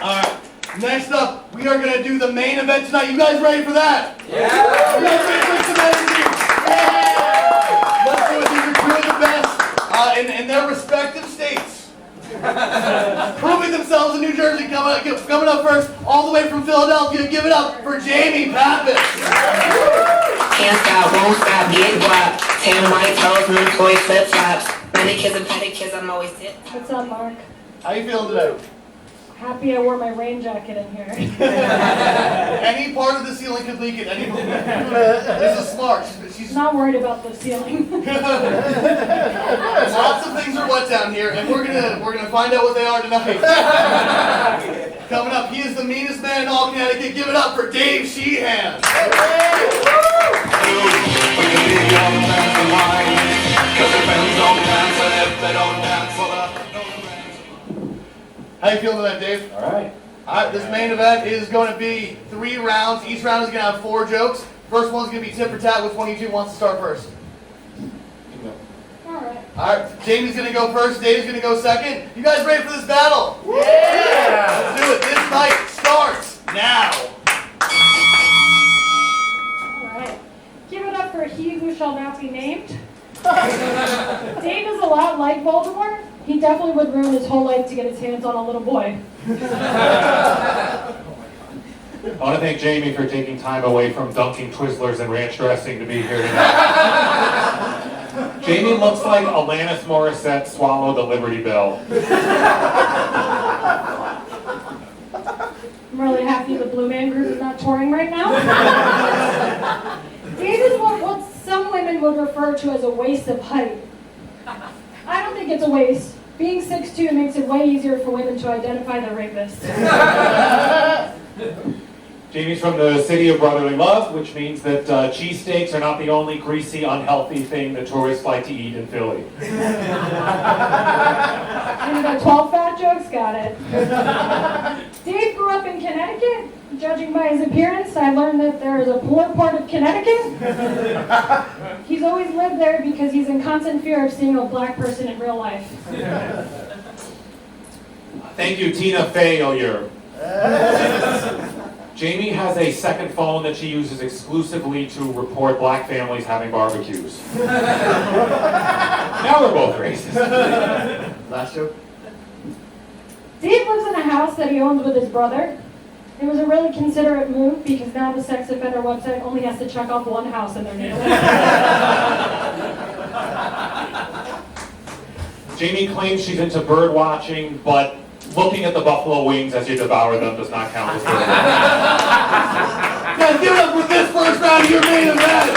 Alright, next up, we are going to do the main event tonight. You guys ready for that? Yeah! You guys ready for some energy? Yeah! Let's do it. These are two of the best in their respective states. Proving themselves in New Jersey. Coming up first, all the way from Philadelphia. Give it up for Jamie Pappas. Can't stop, won't stop, get guap. Tan white toes, new toy flip flops. Manicures and pedicures, I'm always it. What's up, Mark? How you feeling today? Happy I wore my rain jacket in here. Any part of the ceiling could leak at any moment. This is smart. She's Not worried about the ceiling. Lots of things are wet down here, and we're gonna find out what they are tonight. Coming up, he is the meanest man in all Connecticut. Give it up for Dave Sheehan. How you feeling tonight, Dave? All right. Alright, this main event is going to be 3 rounds. Each round is going to have 4 jokes. First one's going to be tit for tat. Which one of you two wants to start first? Alright. Alright, Jamie's going to go first. Dave's going to go second. You guys ready for this battle? Yeah! Let's do it. This night starts now. Alright. Give it up for he who shall not be named. Dave is a lot like Voldemort. He definitely would ruin his whole life to get his hands on a little boy. I want to thank Jamie for taking time away from dunking Twizzlers and ranch dressing to be here tonight. Jamie looks like Alanis Morissette swallowed the Liberty Bell. I'm really happy the Blue Man Group is not touring right now. Dave is what some women would refer to as a waste of height. I don't think it's a waste. Being 6'2" makes it way easier for women to identify their rapists. Jamie's from the city of brotherly love, which means that cheesesteaks are not the only greasy, unhealthy thing the tourists like to eat in Philly. And you got 12 fat jokes? Got it. Dave grew up in Connecticut. Judging by his appearance, I learned that there is a poor part of Connecticut. He's always lived there because he's in constant fear of seeing a black person in real life. Thank you, Tina Failure. Jamie has a second phone that she uses exclusively to report black families having barbecues. Now we're both racist. Last joke. Dave lives in a house that he owns with his brother. It was a really considerate move because now the sex offender website only has to check off one house in their neighborhood. Jamie claims she's into bird watching, but looking at the buffalo wings as you devour them does not count as bird watching. Guys, give it up for this first round of your main event.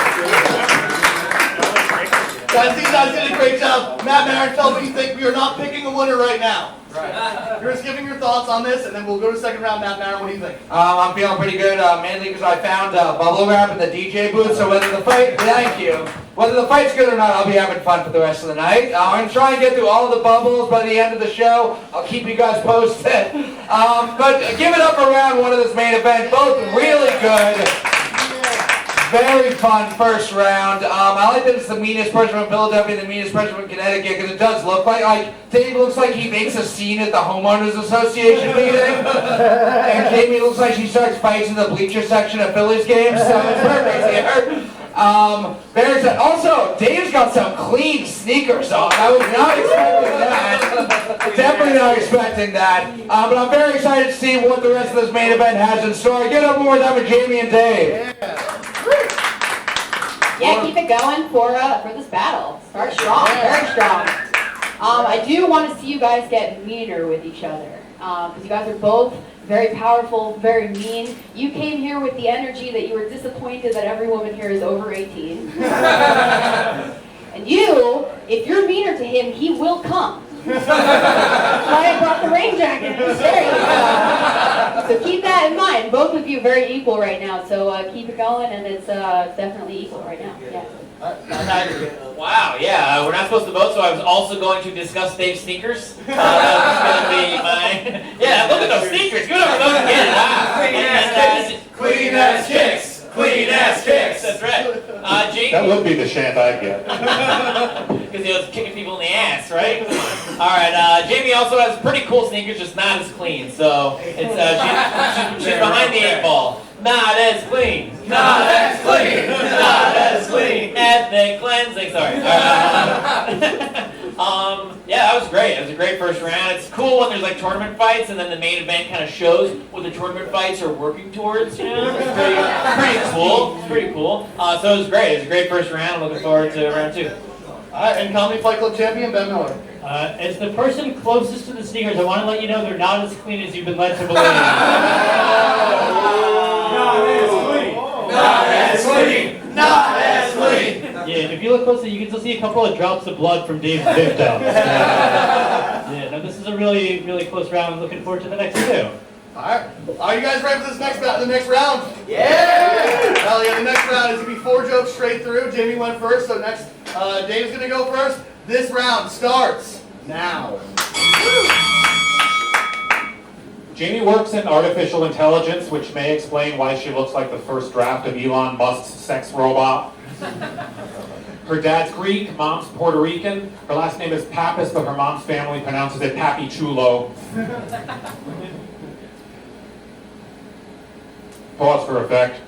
Guys, these guys did a great job. Matt Maran, tell me what you think. We are not picking a winner right now. Right. You're just giving your thoughts on this, and then we'll go to the second round. Matt Maran, what do you think? I'm feeling pretty good, mainly because I found bubble wrap in the DJ booth. So whether the fight, thank you. Whether the fight's good or not, I'll be having fun for the rest of the night. I'm gonna try and get through all of the bubbles by the end of the show. I'll keep you guys posted. But give it up for round 1 of this main event. Both really good. Very fun first round. I like that it's the meanest person from Philadelphia and the meanest person from Connecticut because it does look like Dave looks like he makes a scene at the homeowners association meeting, and Jamie looks like she starts fights in the bleacher section of Phillies games. So it's perfect here. Also, Dave's got some clean sneakers on. I was not expecting that. Definitely not expecting that. But I'm very excited to see what the rest of this main event has in store. Get up more time with Jamie and Dave. Yeah, keep it going for this battle. Start strong, very strong. I do want to see you guys get meaner with each other because you guys are both very powerful, very mean. You came here with the energy that you were disappointed that every woman here is over 18. And you, if you're meaner to him, he will come. That's why I brought the rain jacket. There you go. So keep that in mind. Both of you very equal right now. So keep it going, and it's definitely equal right now. Yeah. Wow, yeah, we're not supposed to vote, so I was also going to discuss Dave's sneakers. That was going to be my... Yeah, look at those sneakers. Good over those again. Wow. Clean ass kicks. Clean ass kicks. That's right. Jake. That would be the chant I'd get. Because he was kicking people in the ass, right? All right, Jamie also has pretty cool sneakers, just not as clean. So it's she's behind the 8 ball. Not as clean. Not as clean. Not as clean. Ethnic cleansing. Sorry. Yeah, that was great. It was a great first round. It's cool when there's like tournament fights, and then the main event kind of shows what the tournament fights are working towards. You know, it's pretty cool. It's pretty cool. So it was great. It was a great first round. I'm looking forward to round 2. All right, and Comedy Fight Club champion Ben Miller. As the person closest to the sneakers, I want to let you know they're not as clean as you've been led to believe. Not as clean. Not as clean. Yeah, and if you look closely, you can still see a couple of drops of blood from Dave's victims. Yeah, no, this is a really, really close round. I'm looking forward to the next 2. All right, are you guys ready for this the next round? Yeah. Hell yeah, the next round is gonna be 4 jokes straight through. Jamie went first, so next Dave's gonna go first. This round starts now. Jamie works in artificial intelligence, which may explain why she looks like the first draft of Elon Musk's sex robot. Her dad's Greek, mom's Puerto Rican. Her last name is Pappas, but her mom's family pronounces it Papi Chulo. Pause for effect.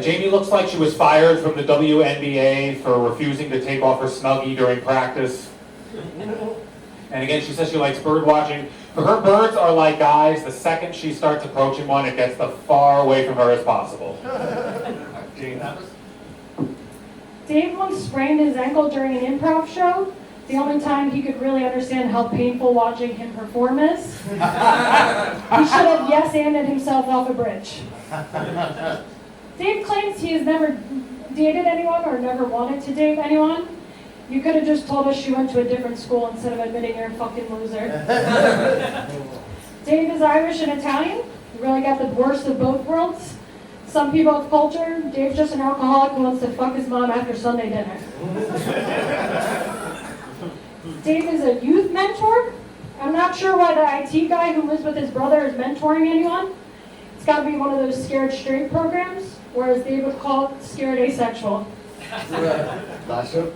Jamie looks like she was fired from the WNBA for refusing to take off her Snuggie during practice. And again, she says she likes bird watching. But her birds are like guys. The second she starts approaching one, it gets as far away from her as possible. Jamie Pappas. Dave once sprained his ankle during an improv show. The only time he could really understand how painful watching him perform is. He should have yes-anded himself off a bridge. Dave claims he has never dated anyone or never wanted to date anyone. You could have just told us she went to a different school instead of admitting you're a fucking loser. Dave is Irish and Italian. He really got the worst of both worlds. Some people have culture. Dave's just an alcoholic who wants to fuck his mom after Sunday dinner. Dave is a youth mentor. I'm not sure why the IT guy who lives with his brother is mentoring anyone. It's got to be one of those scared straight programs, whereas Dave would call it scared asexual. Last joke.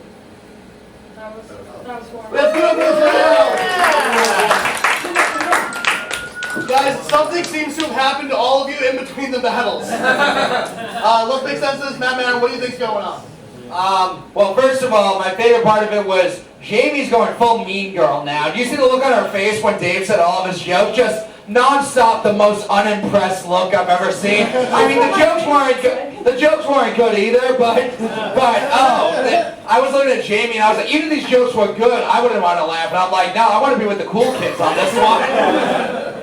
That was horrible. Let's go this round! Guys, something seems to have happened to all of you in between the battles. Let's make sense of this. Maran, what do you think's going on? Well, first of all, my favorite part of it was Jamie's going full mean girl now. Do you see the look on her face when Dave said all of his jokes? Just non-stop the most unimpressed look I've ever seen. I mean, the jokes weren't good. The jokes weren't good either, but I was looking at Jamie and I was like, even if these jokes were good, I wouldn't want to laugh. And I'm like, no, I want to be with the cool kids on this one.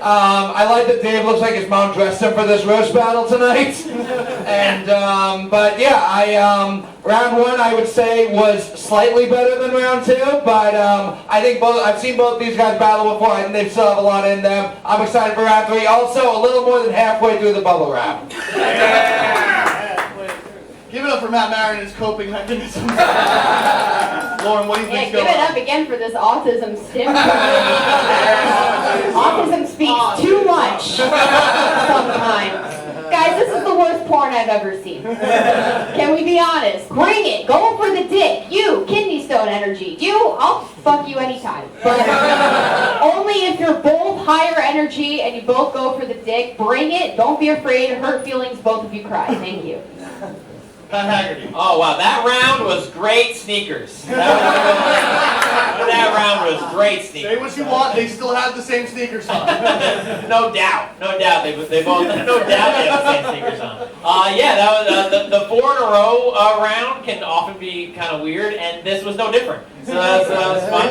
I like that Dave looks like his mom dressed him for this roast battle tonight. And, but yeah, round 1 I would say was slightly better than round 2, but I think I've seen both these guys battle before, and they still have a lot in them. I'm excited for round 3. Also, a little more than halfway through the bubble wrap. Give it up for Matt Maran and his coping mechanisms. Lauren, what do you think's Give going it on? up again for this autism stim. Autism speaks too much sometimes. Guys, this is the worst porn I've ever seen. Can we be honest? Bring it. Go for the dick. You, kidney stone energy. You, I'll fuck you anytime. But only if you're both higher energy and you both go for the dick. Bring it. Don't be afraid. Hurt feelings. Both of you cry. Thank you. Pat Haggerty. Oh wow, that round was great sneakers. That round was great Say sneakers. what you want, they still have the same sneakers on. No doubt, they both, no doubt they have the same sneakers on. Yeah, that was the 4 in a row round can often be kind of weird, and this was no different. So that was fun.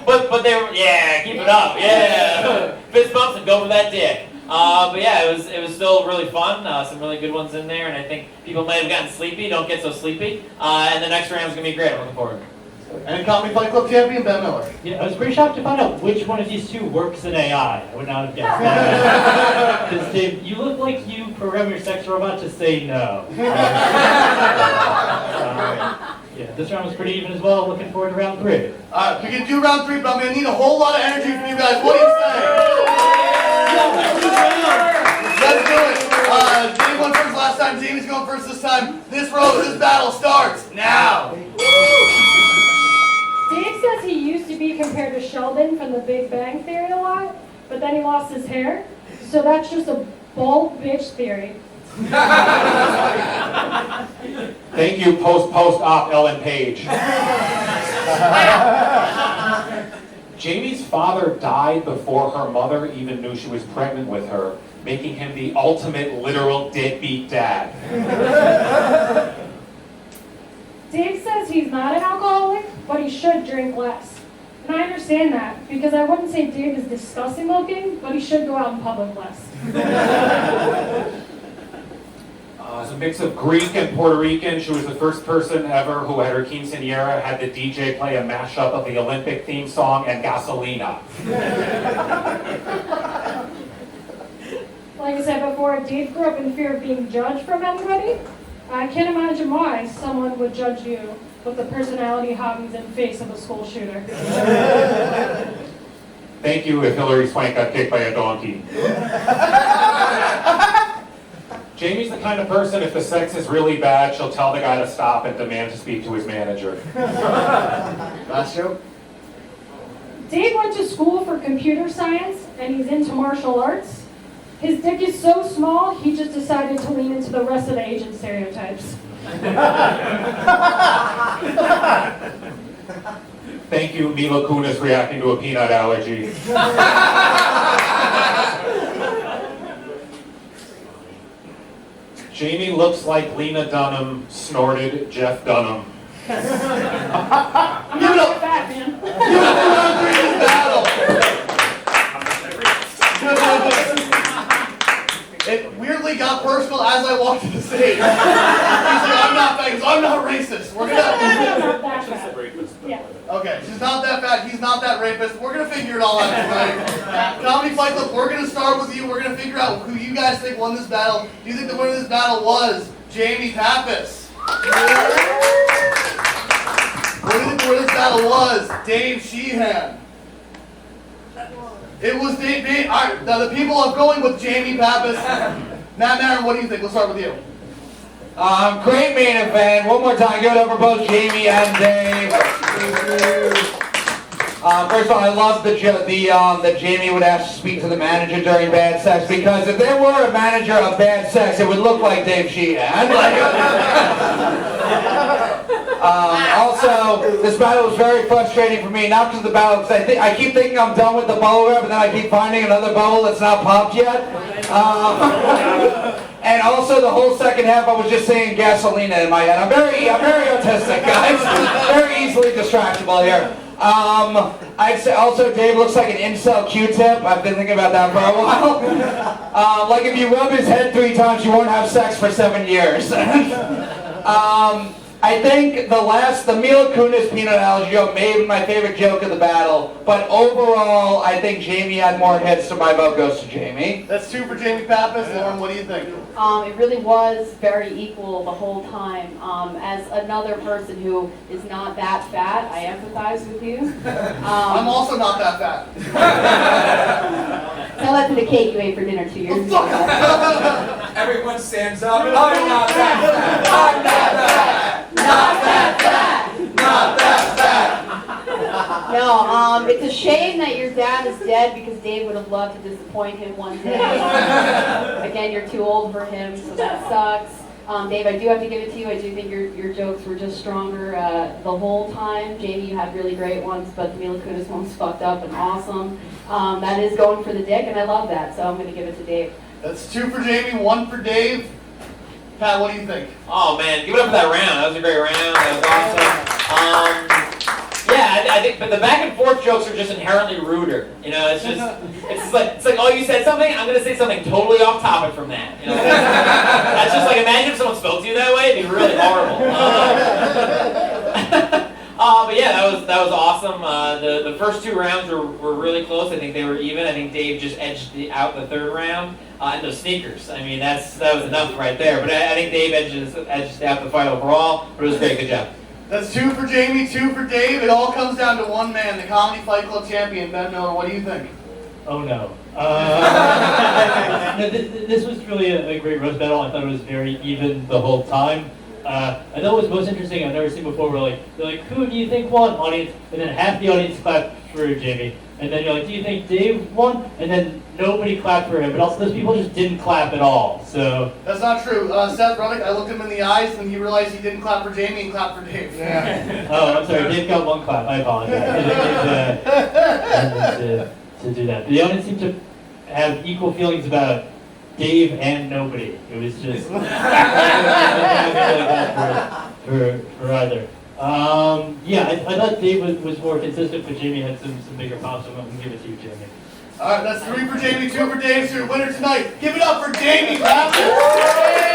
But they were, yeah, keep it up, yeah. Fist bumps and go for that dick. But yeah, it was still really fun. Some really good ones in there, and I think people might have gotten sleepy. Don't get so sleepy. And the next round is gonna be great. I'm looking forward. And Comedy Fight Club champion Ben Miller. Yeah, I was pretty shocked to find out which one of these 2 works in AI. I would not have guessed that. Because Dave, you look like you program your sex robot to say no. Yeah, this round was pretty even as well. Looking forward to round 3. Alright, we can do round 3, but I'm gonna need a whole lot of energy from you guys. What do you say? Let's do it. Dave went first last time. Jamie's going first this time. This battle starts now. Dave says he used to be Sheldon from The Big Bang Theory a lot, but then he lost his hair. So that's just a bald bitch theory. Thank you, post-op Ellen Page. Jamie's father died before her mother even knew she was pregnant with her, making him the ultimate literal deadbeat dad. Dave says he's not an alcoholic, but he should drink less. And I understand that, because I wouldn't say Dave is disgusting looking, but he should go out in public less. As a mix of Greek and Puerto Rican, she was the first person ever who at her quinceañera had the DJ play a mashup of the Olympic theme song and Gasolina. Like I said before, Dave grew up in fear of being judged from everybody. I can't imagine why someone would judge you with the personality, hobbies, and face of a school shooter. Thank you if Hillary Swank got kicked by a donkey. Jamie's the kind of person, if the sex is really bad, she'll tell the guy to stop and demand to speak to his manager. Last joke? Dave went to school for computer science, and he's into martial arts. His dick is so small, he just decided to lean into the rest of the Asian stereotypes. Thank you, Mila Kunis reacting to a peanut allergy. Jamie looks like Lena Dunham snorted Jeff Dunham. I'm not that fat, man. You have to run through this battle! It weirdly got personal as I walked to the stage. He's like, I'm not fat, because I'm not racist. We're gonna... I'm not that fat. Yeah. Okay, she's not that fat, he's not that rapist. We're gonna figure it all out tonight. Comedy Fight Club, we're gonna start with you. We're gonna figure out who you guys think won this battle. Do you think the winner of this battle was Jamie Pappas? What do you think the winner of this battle was Dave Sheehan? It was Dave. All right, now the people are going with Jamie Pappas. Maran, what do you think? We'll start with you. Great main event. One more time, give it up for both Jamie and Dave. First of all, I love that Jamie would have to speak to the manager during bad sex, because if there were a manager of bad sex, it would look like Dave Sheehan. Also, this battle was very frustrating for me, not because of the battle, because I keep thinking I'm done with the bubble wrap, and then I keep finding another bubble that's not popped yet. And also, the whole second half, I was just saying Gasolina in my head. I'm very autistic, guys. Very easily distractible here. I'd say also Dave looks like an incel Q-tip. I've been thinking about that for a while. Like if you rub his head 3 times, you won't have sex for 7 years. I think the Mila Kunis peanut allergy joke may have been my favorite joke of the battle, but overall, I think Jamie had more hits, so my vote goes to Jamie. That's 2 for Jamie Pappas. Lauren, what do you think? It really was very equal the whole time. As another person who is not that fat, I empathize with you. I'm also not that fat. Tell that to the cake you ate for dinner 2 years ago. Everyone stands up. I'm not that fat. I'm not that. Not that fat. Not that fat. No, it's a shame that your dad is dead, because Dave would have loved to disappoint him one day. Again, you're too old for him, so that sucks. Dave, I do have to give it to you. I do think your jokes were just stronger the whole time. Jamie, you had really great ones, but the Mila Kunis one's fucked up and awesome. That is going for the dick, and I love that, so I'm going to give it to Dave. That's 2 for Jamie, 1 for Dave. Pat, what do you think? Oh man, give it up for that round. That was a great round. That was awesome. Yeah, I think, but the back and forth jokes are just inherently ruder. You know, it's like, oh, you said something, I'm gonna say something totally off topic from that. You know, that's just like, imagine if someone spoke to you that way, it'd be really horrible. But yeah, that was awesome. The first 2 rounds were really close. I think they were even. I think Dave just edged out the 3rd round. And those sneakers. I mean, that was enough right there. But I think Dave edged out the fight overall. But it was great. Good job. That's 2 for Jamie, 2 for Dave. It all comes down to one man, the Comedy Fight Club champion, Ben Miller. What do you think? Oh no. No, this was really a great roast battle. I thought it was very even the whole time. I thought what was most interesting, I've never seen before, they're like, who do you think won, audience? And then half the audience clapped for Jamie. And then you're like, do you think Dave won? And then nobody clapped for him, but also those people just didn't clap at all, so. That's not true. Seth Brunick, I looked him in the eyes and he realized he didn't clap for Jamie and clapped for Dave. Yeah. Oh, I'm sorry, Dave got one clap, I apologize. I didn't to do that. But the audience seemed to have equal feelings about Dave and nobody. It was just, for either. Yeah, I thought Dave was more consistent, but Jamie had some bigger pops, so I'm going to give it to you, Jamie. All right, that's 3 for Jamie, 2 for Dave. So your winner tonight. Give it up for Jamie, Pappas.